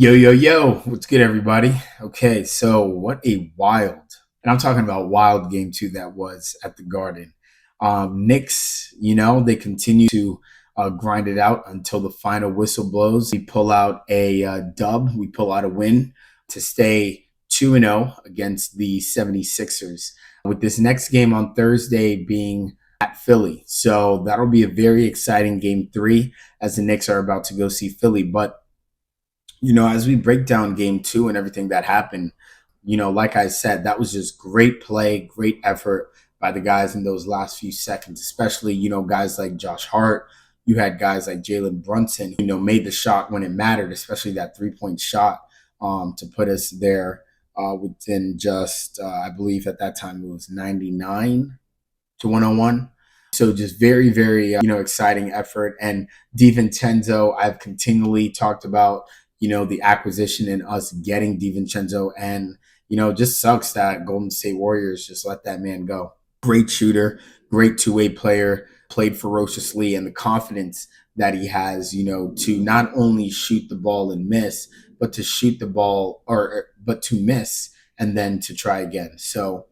Yo, yo, yo, what's good, everybody? Okay, so what a wild, and I'm talking about wild game two that was at the Garden. Knicks, they continue to grind it out until the final whistle blows. We pull out a dub, we pull out a win to stay 2-0 against the 76ers, with this next game on Thursday being at Philly. So that'll be a very exciting game three as the Knicks are about to go see Philly. But as we break down game two and everything that happened, like I said, that was just great play, great effort by the guys in those last few seconds, especially, guys like Josh Hart. You had guys like Jalen Brunson, made the shot when it mattered, especially that 3-point shot to put us there within just, I believe at that time it was 99 to 101. So just very, very, exciting effort. And DiVincenzo, I've continually talked about, the acquisition and us getting DiVincenzo. And, just sucks that Golden State Warriors just let that man go. Great shooter, great two-way player, played ferociously, and the confidence that he has, to not only shoot the ball and miss, but to shoot the ball but to miss and then to try again. So,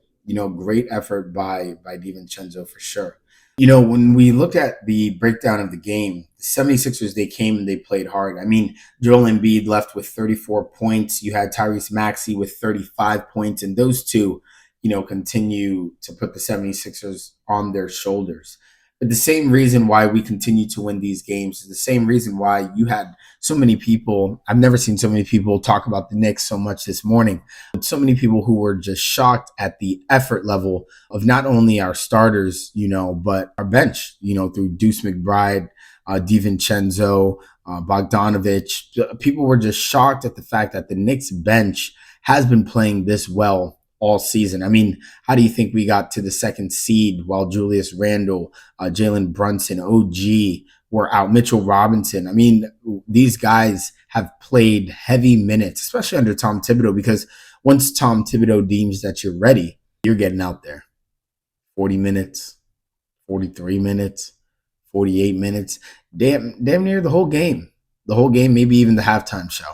great effort by DiVincenzo for sure. When we look at the breakdown of the game, the 76ers, they came and they played hard. I mean, Joel Embiid left with 34 points. You had Tyrese Maxey with 35 points, and those two, continue to put the 76ers on their shoulders. But the same reason why we continue to win these games is the same reason why you had so many people. I've never seen so many people talk about the Knicks so much this morning. So many people who were just shocked at the effort level of not only our starters, but our bench, through Deuce McBride, DiVincenzo, Bogdanovich. People were just shocked at the fact that the Knicks bench has been playing this well all season. I mean, how do you think we got to the second seed while Julius Randle, Jalen Brunson, OG were out, Mitchell Robinson? I mean, these guys have played heavy minutes, especially under Tom Thibodeau, because once Tom Thibodeau deems that you're ready, you're getting out there. 40 minutes, 43 minutes, 48 minutes, damn near the whole game, maybe even the halftime show.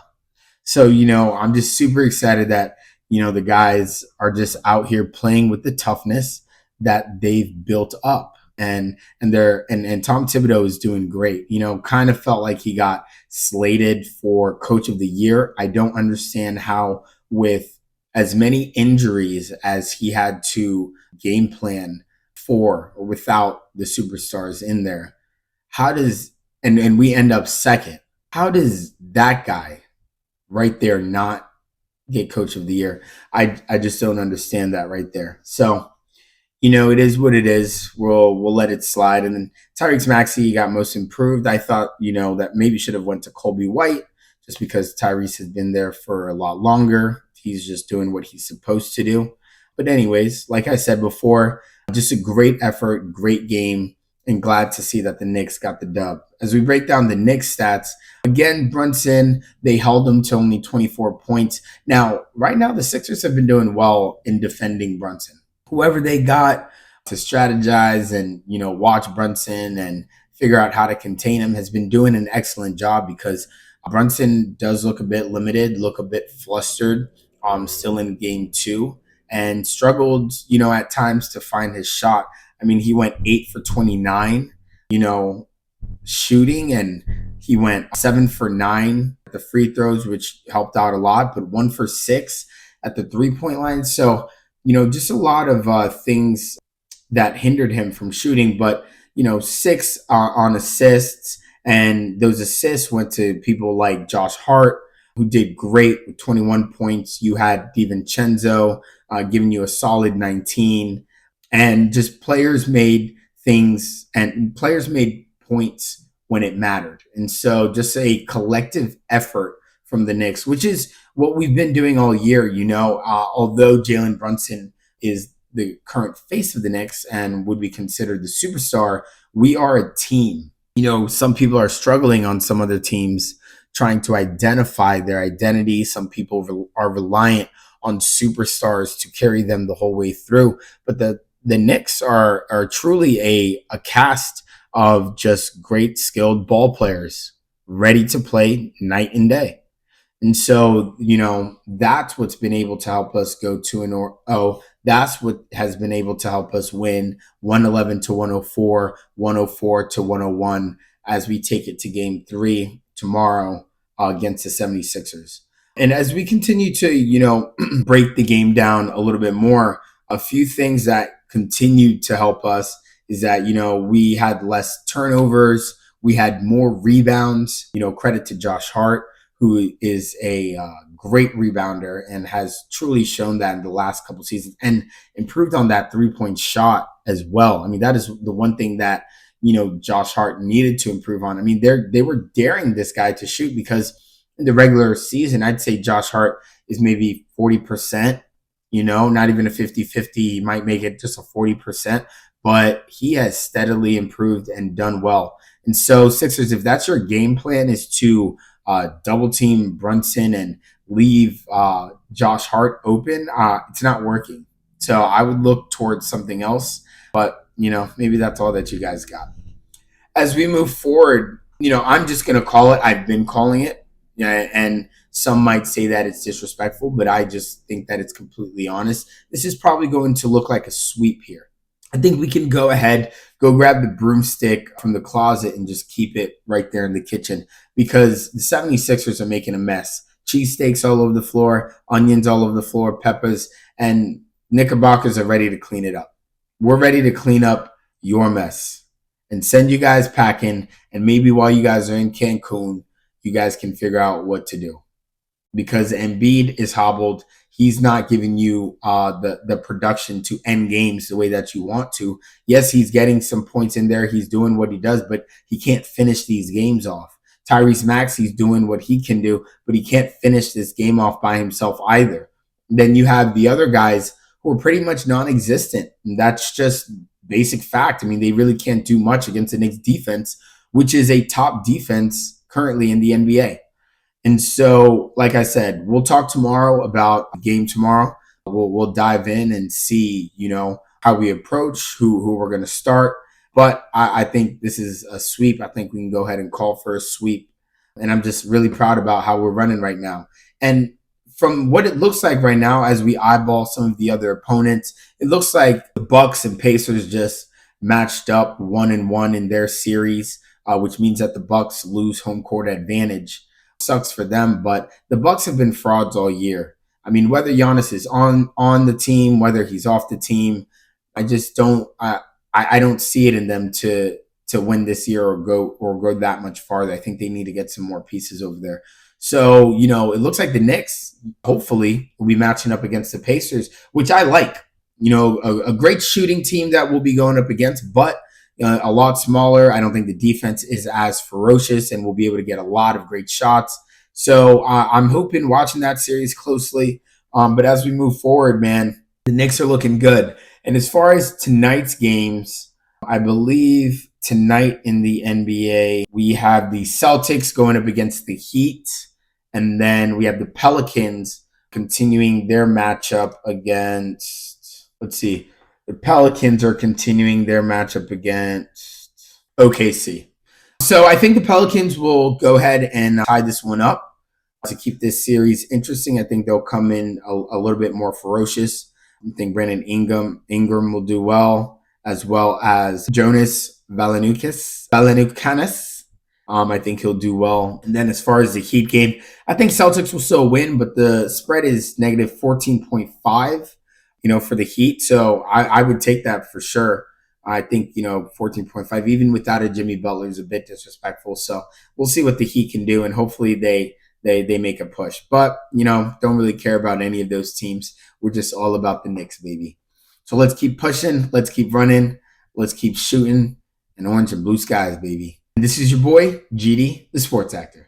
So, I'm just super excited that, the guys are just out here playing with the toughness that they've built up. And Tom Thibodeau is doing great. Kind of felt like he got slated for coach of the year. I don't understand how, with as many injuries as he had to game plan for or without the superstars in there, how does and we end up second. How does that guy right there not get coach of the year? I just don't understand that right there. So, it is what it is. We'll let it slide. And then Tyrese Maxey got most improved. I thought, that maybe should have went to Colby White just because Tyrese has been there for a lot longer. He's just doing what he's supposed to do. But anyways, like I said before, just a great effort, great game, and glad to see that the Knicks got the dub. As we break down the Knicks stats, again, Brunson, they held him to only 24 points. Now, right now, the Sixers have been doing well in defending Brunson. Whoever they got to strategize and, watch Brunson and figure out how to contain him has been doing an excellent job, because Brunson does look a bit limited, look a bit flustered, still in game two, and struggled, at times to find his shot. I mean, he went 8 for 29, shooting, and he went 7 for 9 at the free throws, which helped out a lot, but 1 for 6 at the 3-point line. So, just a lot of things that hindered him from shooting, but, 6 on assists, and those assists went to people like Josh Hart, who did great with 21 points. You had DiVincenzo giving you a solid 19. And just players made points when it mattered. And so just a collective effort from the Knicks, which is what we've been doing all year. Although Jalen Brunson is the current face of the Knicks and would be considered the superstar, we are a team. Some people are struggling on some other teams trying to identify their identity. Some people are reliant on superstars to carry them the whole way through. But the Knicks are truly a cast of just great skilled ball players ready to play night and day. And so, that's what's been able to help us go 2-0. That's what has been able to help us win 111 to 104, 104 to 101 as we take it to game 3 tomorrow against the 76ers. And as we continue to, break the game down a little bit more, a few things that continued to help us is that, we had less turnovers, we had more rebounds, credit to Josh Hart, who is a great rebounder and has truly shown that in the last couple seasons and improved on that 3-point shot as well. I mean, that is the one thing that, Josh Hart needed to improve on. I mean, they were daring this guy to shoot because in the regular season, I'd say Josh Hart is maybe 40%, not even a 50-50. He might make it just a 40%, but he has steadily improved and done well. And so, Sixers, if that's your game plan, is to double team Brunson and leave Josh Hart open, it's not working. So I would look towards something else, but maybe that's all that you guys got. As we move forward, I'm just going to call it. I've been calling it. Yeah, and some might say that it's disrespectful, but I just think that it's completely honest. This is probably going to look like a sweep here. I think we can go ahead, go grab the broomstick from the closet and just keep it right there in the kitchen because the 76ers are making a mess. Cheesesteaks all over the floor, onions all over the floor, peppers, and Knickerbockers are ready to clean it up. We're ready to clean up your mess and send you guys packing. And maybe while you guys are in Cancun, you guys can figure out what to do because Embiid is hobbled. He's not giving you the production to end games the way that you want to. Yes, he's getting some points in there. He's doing what he does, but he can't finish these games off. Tyrese Maxey's doing what he can do, but he can't finish this game off by himself either. Then you have the other guys who are pretty much non-existent. And that's just basic fact. I mean, they really can't do much against the Knicks defense, which is a top defense currently in the NBA. And so, like I said, we'll talk tomorrow about the game tomorrow. We'll dive in and see, how we approach, who we're going to start. But I think this is a sweep. I think we can go ahead and call for a sweep. And I'm just really proud about how we're running right now. And from what it looks like right now, as we eyeball some of the other opponents, it looks like the Bucks and Pacers just matched up 1-1 in their series, which means that the Bucks lose home court advantage. Sucks for them, but the Bucks have been frauds all year. I mean, whether Giannis is on the team, whether he's off the team, I just don't I don't see it in them to win this year or go that much farther. I think they need to get some more pieces over there. So, it looks like the Knicks hopefully will be matching up against the Pacers, which I like. A great shooting team that we'll be going up against, but a lot smaller. I don't think the defense is as ferocious and we'll be able to get a lot of great shots. So I'm hoping watching that series closely. But as we move forward, man, the Knicks are looking good. And as far as tonight's games, I believe tonight in the NBA, we have the Celtics going up against the Heat. And then we have the Pelicans continuing their matchup against, let's see, the Pelicans are continuing their matchup against OKC. So I think the Pelicans will go ahead and tie this one up to keep this series interesting. I think they'll come in a little bit more ferocious. I think Brandon Ingram will do well as Jonas Valanciunas. I think he'll do well. And then as far as the Heat game, I think Celtics will still win, but the spread is negative 14.5. For the Heat. So I would take that for sure. I think, 14.5, even without a Jimmy Butler, is a bit disrespectful. So we'll see what the Heat can do, and hopefully they make a push. But, don't really care about any of those teams. We're just all about the Knicks, baby. So let's keep pushing. Let's keep running. Let's keep shooting. And orange and blue skies, baby. And this is your boy, GD, the sports actor.